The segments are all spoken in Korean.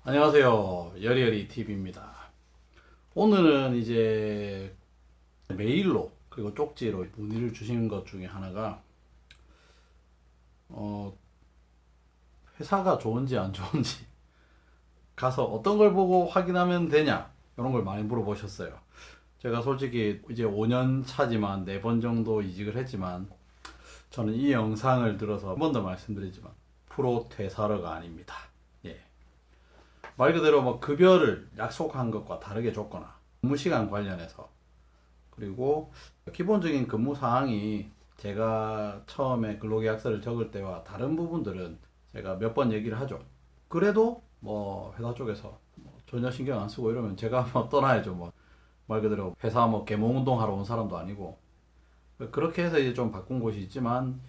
안녕하세요. 여리여리 TV입니다. 오늘은 이제 메일로 그리고 쪽지로 문의를 주신 것 중에 하나가 회사가 좋은지 안 좋은지 가서 어떤 걸 보고 확인하면 되냐 이런 걸 많이 물어보셨어요. 제가 솔직히 이제 5년 차지만 4번 정도 이직을 했지만 저는 이 영상을 들어서 한 번 더 말씀드리지만 프로 퇴사러가 아닙니다. 예. 말 그대로 뭐 급여를 약속한 것과 다르게 줬거나 근무 시간 관련해서 그리고 기본적인 근무 사항이 제가 처음에 근로계약서를 적을 때와 다른 부분들은 제가 몇 번 얘기를 하죠. 그래도 뭐 회사 쪽에서 뭐 전혀 신경 안 쓰고 이러면 제가 뭐 떠나야죠. 뭐 말 그대로 회사 뭐 개몽운동 하러 온 사람도 아니고 그렇게 해서 이제 좀 바꾼 곳이 있지만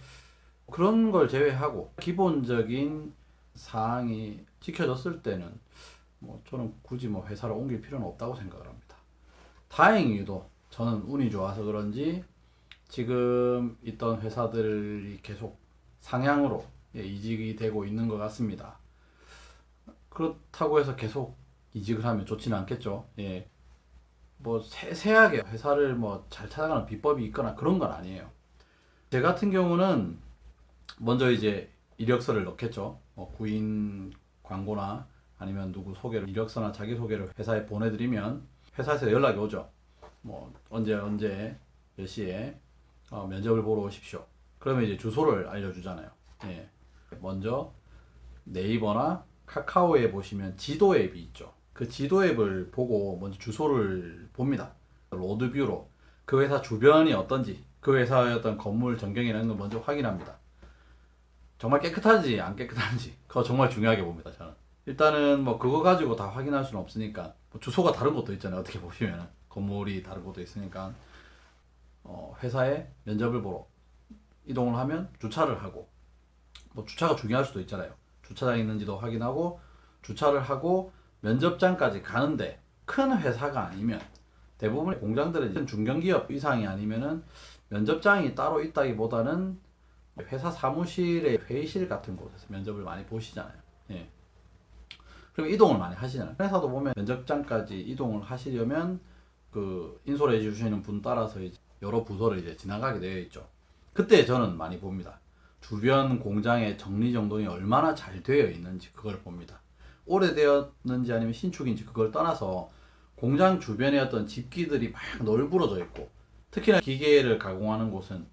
그런 걸 제외하고 기본적인 사항이 지켜졌을 때는 뭐 저는 굳이 뭐 회사를 옮길 필요는 없다고 생각을 합니다. 다행히도 저는 운이 좋아서 그런지 지금 있던 회사들이 계속 상향으로 이직이 되고 있는 것 같습니다. 그렇다고 해서 계속 이직을 하면 좋지는 않겠죠. 예. 뭐 세세하게 회사를 뭐 잘 찾아가는 비법이 있거나 그런 건 아니에요. 제 같은 경우는 먼저 이제 이력서를 넣겠죠. 뭐 구인 광고나 아니면 누구 소개를 이력서나 자기소개를 회사에 보내드리면 회사에서 연락이 오죠. 뭐 언제 몇 시에 면접을 보러 오십시오. 그러면 이제 주소를 알려주잖아요. 예. 먼저 네이버나 카카오에 보시면 지도 앱이 있죠. 그 지도 앱을 보고 먼저 주소를 봅니다. 로드뷰로 그 회사 주변이 어떤지 그 회사의 어떤 건물 전경이라는 걸 먼저 확인합니다. 정말 깨끗한지 안 깨끗한지 그거 정말 중요하게 봅니다. 저는 일단은 뭐 그거 가지고 다 확인할 수는 없으니까 뭐 주소가 다른 것도 있잖아요. 어떻게 보시면 건물이 다른 것도 있으니까 회사에 면접을 보러 이동을 하면 주차를 하고 뭐 주차가 중요할 수도 있잖아요. 주차장 있는지도 확인하고 주차를 하고 면접장까지 가는데 큰 회사가 아니면 대부분의 공장들은 중견기업 이상이 아니면은 면접장이 따로 있다기보다는 회사 사무실의 회의실 같은 곳에서 면접을 많이 보시잖아요. 예. 그럼 이동을 많이 하시잖아요. 회사도 보면 면접장까지 이동을 하시려면 그 인솔해 주시는 분 따라서 이제 여러 부서를 이제 지나가게 되어 있죠. 그때 저는 많이 봅니다. 주변 공장의 정리정돈이 얼마나 잘 되어 있는지 그걸 봅니다. 오래되었는지 아니면 신축인지 그걸 떠나서 공장 주변에 어떤 집기들이 막 널브러져 있고 특히나 기계를 가공하는 곳은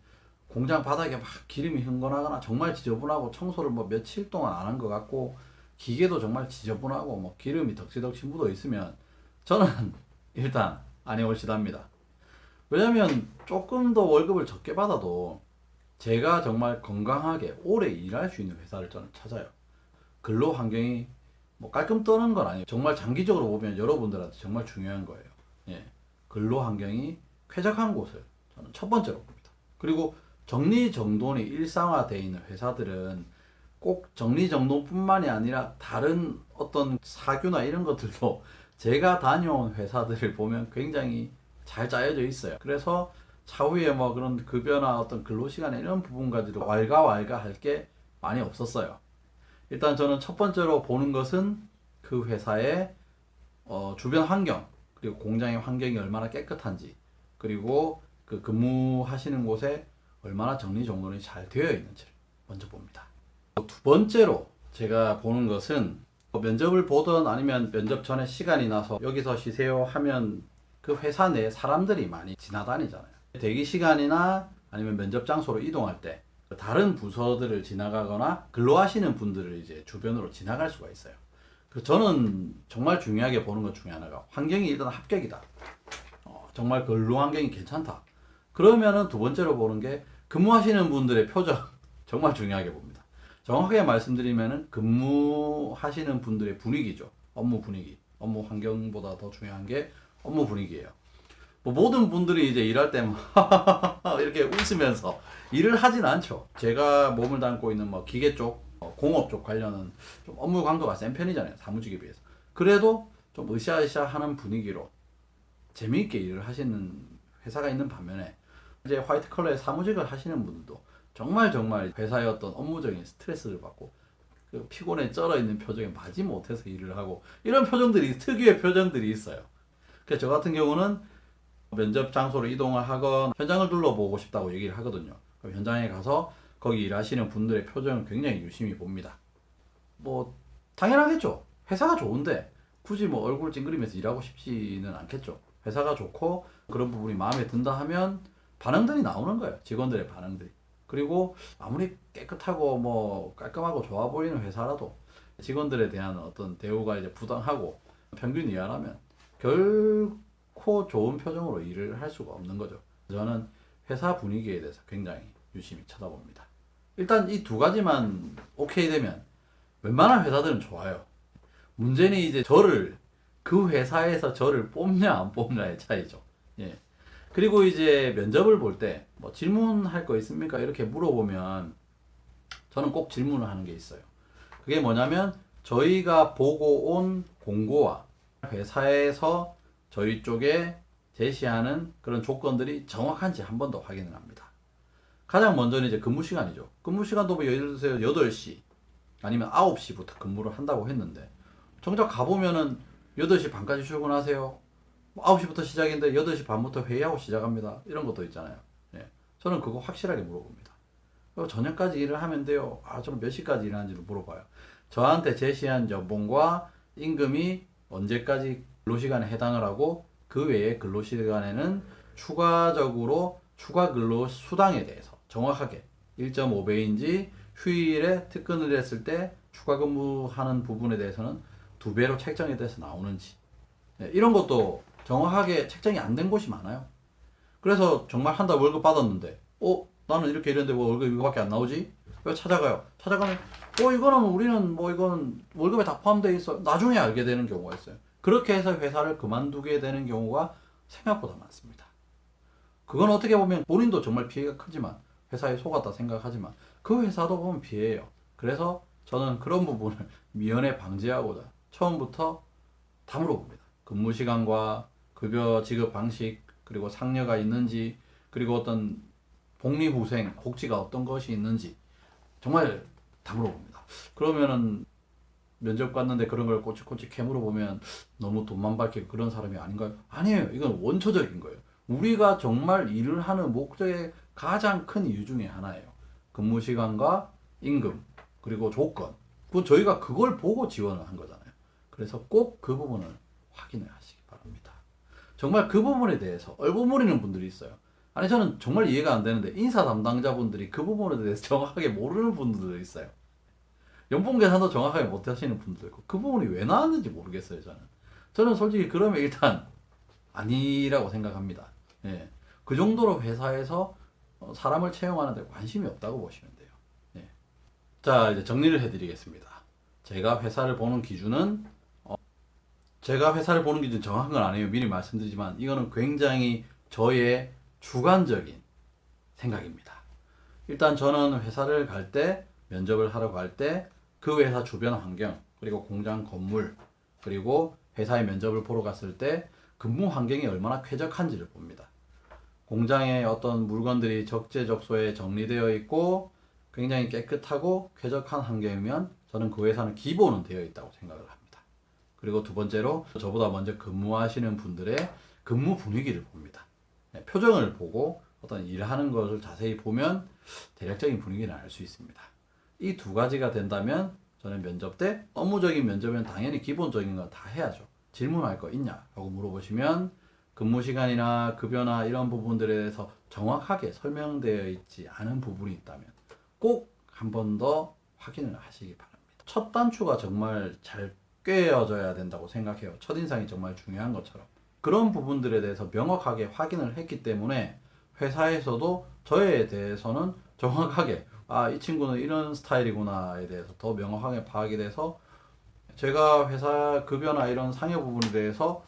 공장 바닥에 막 기름이 흥건하거나 정말 지저분하고 청소를 뭐 며칠 동안 안 한 것 같고 기계도 정말 지저분하고 뭐 기름이 덕지덕지 묻어 있으면 저는 일단 안 해올시답니다. 왜냐면 조금 더 월급을 적게 받아도 제가 정말 건강하게 오래 일할 수 있는 회사를 저는 찾아요. 근로 환경이 뭐 깔끔 떠는 건 아니에요. 정말 장기적으로 보면 여러분들한테 정말 중요한 거예요. 예. 근로 환경이 쾌적한 곳을 저는 첫 번째로 봅니다. 그리고 정리정돈이 일상화되어 있는 회사들은 꼭 정리정돈뿐만이 아니라 다른 어떤 사규나 이런 것들도 제가 다녀온 회사들을 보면 굉장히 잘 짜여져 있어요. 그래서 차후에 뭐 그런 급여나 어떤 근로시간 이런 부분까지도 왈가왈가 할 게 많이 없었어요. 일단 저는 첫 번째로 보는 것은 그 회사의 주변 환경, 그리고 공장의 환경이 얼마나 깨끗한지, 그리고 그 근무하시는 곳에 얼마나 정리정돈이 잘 되어 있는지를 먼저 봅니다. 두 번째로 제가 보는 것은 면접을 보든 아니면 면접 전에 시간이 나서 여기서 쉬세요 하면 그 회사 내 사람들이 많이 지나다니잖아요. 대기 시간이나 아니면 면접 장소로 이동할 때 다른 부서들을 지나가거나 근로하시는 분들을 이제 주변으로 지나갈 수가 있어요. 그래서 저는 정말 중요하게 보는 것 중에 하나가 환경이 일단 합격이다. 정말 근로 환경이 괜찮다. 그러면은 두 번째로 보는 게 근무하시는 분들의 표정 정말 중요하게 봅니다. 정확하게 말씀드리면은 근무하시는 분들의 분위기죠. 업무 분위기. 업무 환경보다 더 중요한 게 업무 분위기예요. 뭐 모든 분들이 이제 일할 때만 이렇게 웃으면서 일을 하진 않죠. 제가 몸을 담고 있는 뭐 기계 쪽, 공업 쪽 관련은 좀 업무 강도가 센 편이잖아요. 사무직에 비해서. 그래도 좀 으쌰으쌰 하는 분위기로 재미있게 일을 하시는 회사가 있는 반면에 이제 화이트 컬러의 사무직을 하시는 분들도 정말 회사의 어떤 업무적인 스트레스를 받고 그 피곤에 쩔어 있는 표정에 마지못해서 일을 하고 이런 표정들이 특유의 표정들이 있어요. 그래서 저 같은 경우는 면접 장소로 이동을 하건 현장을 둘러보고 싶다고 얘기를 하거든요. 그럼 현장에 가서 거기 일하시는 분들의 표정을 굉장히 유심히 봅니다. 뭐 당연하겠죠. 회사가 좋은데 굳이 뭐 얼굴 찡그리면서 일하고 싶지는 않겠죠. 회사가 좋고 그런 부분이 마음에 든다 하면 반응들이 나오는 거예요. 직원들의 반응들이. 그리고 아무리 깨끗하고 뭐 깔끔하고 좋아 보이는 회사라도 직원들에 대한 어떤 대우가 이제 부당하고 평균 이하라면 결코 좋은 표정으로 일을 할 수가 없는 거죠. 저는 회사 분위기에 대해서 굉장히 유심히 쳐다봅니다. 일단 이 두 가지만 오케이 되면 웬만한 회사들은 좋아요. 문제는 이제 그 회사에서 저를 뽑냐 안 뽑냐의 차이죠. 예. 그리고 이제 면접을 볼 때 뭐 질문할 거 있습니까? 이렇게 물어보면 저는 꼭 질문을 하는 게 있어요. 그게 뭐냐면 저희가 보고 온 공고와 회사에서 저희 쪽에 제시하는 그런 조건들이 정확한지 한 번 더 확인을 합니다. 가장 먼저는 이제 근무 시간이죠. 근무 시간도 뭐 예를 들어서 8시 아니면 9시부터 근무를 한다고 했는데 정작 가보면은 8시 반까지 출근하세요. 9시부터 시작인데 8시 반부터 회의하고 시작합니다. 이런 것도 있잖아요. 예. 저는 그거 확실하게 물어봅니다. 저녁까지 일을 하면 돼요. 저는 몇 시까지 일하는지를 물어봐요. 저한테 제시한 연봉과 임금이 언제까지 근로시간에 해당을 하고 그 외에 근로시간에는 추가적으로 추가 근로 수당에 대해서 정확하게 1.5배인지 휴일에 특근을 했을 때 추가 근무하는 부분에 대해서는 2배로 책정이 돼서 나오는지 이런 것도 정확하게 책정이 안 된 곳이 많아요. 그래서 정말 한 달 월급 받았는데 나는 이렇게 이랬는데 왜 월급 이거밖에 안 나오지? 왜 찾아가요? 찾아가면 이거는 우리는 뭐 이건 월급에 다 포함되어 있어. 나중에 알게 되는 경우가 있어요. 그렇게 해서 회사를 그만두게 되는 경우가 생각보다 많습니다. 그건 어떻게 보면 본인도 정말 피해가 크지만 회사에 속았다 생각하지만 그 회사도 보면 피해예요. 그래서 저는 그런 부분을 미연에 방지하고자 처음부터 다 물어봅니다. 근무 시간과 급여 지급 방식 그리고 상여가 있는지 그리고 어떤 복리후생 복지가 어떤 것이 있는지 정말 다 물어봅니다. 그러면은 면접 갔는데 그런 걸 꼬치꼬치 캐물어보면 너무 돈만 밝히고 그런 사람이 아닌가요? 아니에요. 이건 원초적인 거예요. 우리가 정말 일을 하는 목적의 가장 큰 이유 중에 하나예요. 근무 시간과 임금 그리고 조건. 그건 저희가 그걸 보고 지원을 한 거잖아요. 그래서 꼭 그 부분을 확인을 하시기 바랍니다. 정말 그 부분에 대해서 얼버무리는 분들이 있어요. 아니 저는 정말 이해가 안 되는데 인사 담당자분들이 그 부분에 대해서 정확하게 모르는 분들도 있어요. 연봉 계산도 정확하게 못 하시는 분들도 있고 그 부분이 왜 나왔는지 모르겠어요. 저는 솔직히 그러면 일단 아니라고 생각합니다. 예. 그 정도로 회사에서 사람을 채용하는 데 관심이 없다고 보시면 돼요. 예. 자, 이제 정리를 해드리겠습니다. 제가 회사를 보는 기준은 정확한 건 아니에요. 미리 말씀드리지만 이거는 굉장히 저의 주관적인 생각입니다. 일단 저는 회사를 갈 때, 면접을 하러 갈 때 그 회사 주변 환경, 그리고 공장 건물, 그리고 회사의 면접을 보러 갔을 때 근무 환경이 얼마나 쾌적한지를 봅니다. 공장에 어떤 물건들이 적재적소에 정리되어 있고 굉장히 깨끗하고 쾌적한 환경이면 저는 그 회사는 기본은 되어 있다고 생각을 합니다. 그리고 두 번째로 저보다 먼저 근무하시는 분들의 근무 분위기를 봅니다. 표정을 보고 어떤 일하는 것을 자세히 보면 대략적인 분위기를 알 수 있습니다. 이 두 가지가 된다면 저는 면접 때 업무적인 면접은 당연히 기본적인 건 다 해야죠. 질문할 거 있냐? 라고 물어보시면 근무 시간이나 급여나 이런 부분들에 대해서 정확하게 설명되어 있지 않은 부분이 있다면 꼭 한 번 더 확인을 하시기 바랍니다. 첫 단추가 정말 잘 꿰어져야 된다고 생각해요. 첫인상이 정말 중요한 것처럼. 그런 부분들에 대해서 명확하게 확인을 했기 때문에 회사에서도 저에 대해서는 정확하게 이 친구는 이런 스타일이구나에 대해서 더 명확하게 파악이 돼서 제가 회사 급여나 이런 상여 부분에 대해서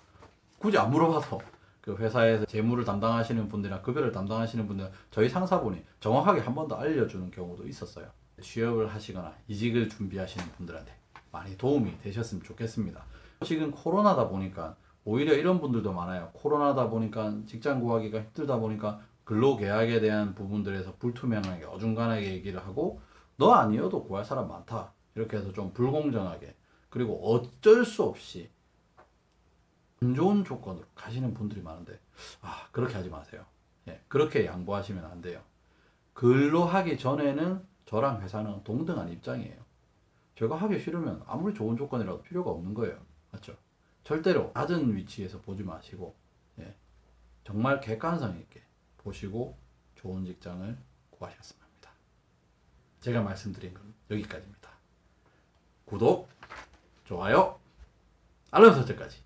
굳이 안 물어봐도 그 회사에서 재무를 담당하시는 분들이나 급여를 담당하시는 분들 저희 상사분이 정확하게 한 번 더 알려주는 경우도 있었어요. 취업을 하시거나 이직을 준비하시는 분들한테 많이 도움이 되셨으면 좋겠습니다. 지금 코로나다 보니까 오히려 이런 분들도 많아요. 코로나다 보니까 직장 구하기가 힘들다 보니까 근로계약에 대한 부분들에서 불투명하게 어중간하게 얘기를 하고 너 아니어도 구할 사람 많다. 이렇게 해서 좀 불공정하게, 그리고 어쩔 수 없이 안 좋은 조건으로 가시는 분들이 많은데, 그렇게 하지 마세요. 예, 그렇게 양보하시면 안 돼요. 근로하기 전에는 저랑 회사는 동등한 입장이에요. 제가 하기 싫으면 아무리 좋은 조건이라도 필요가 없는 거예요. 맞죠? 절대로 낮은 위치에서 보지 마시고, 예, 정말 객관성 있게 보시고 좋은 직장을 구하셨으면 합니다. 제가 말씀드린 건 여기까지입니다. 구독, 좋아요, 알람 설정까지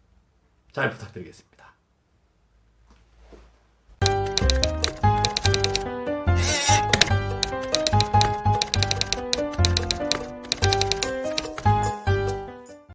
잘 부탁드리겠습니다.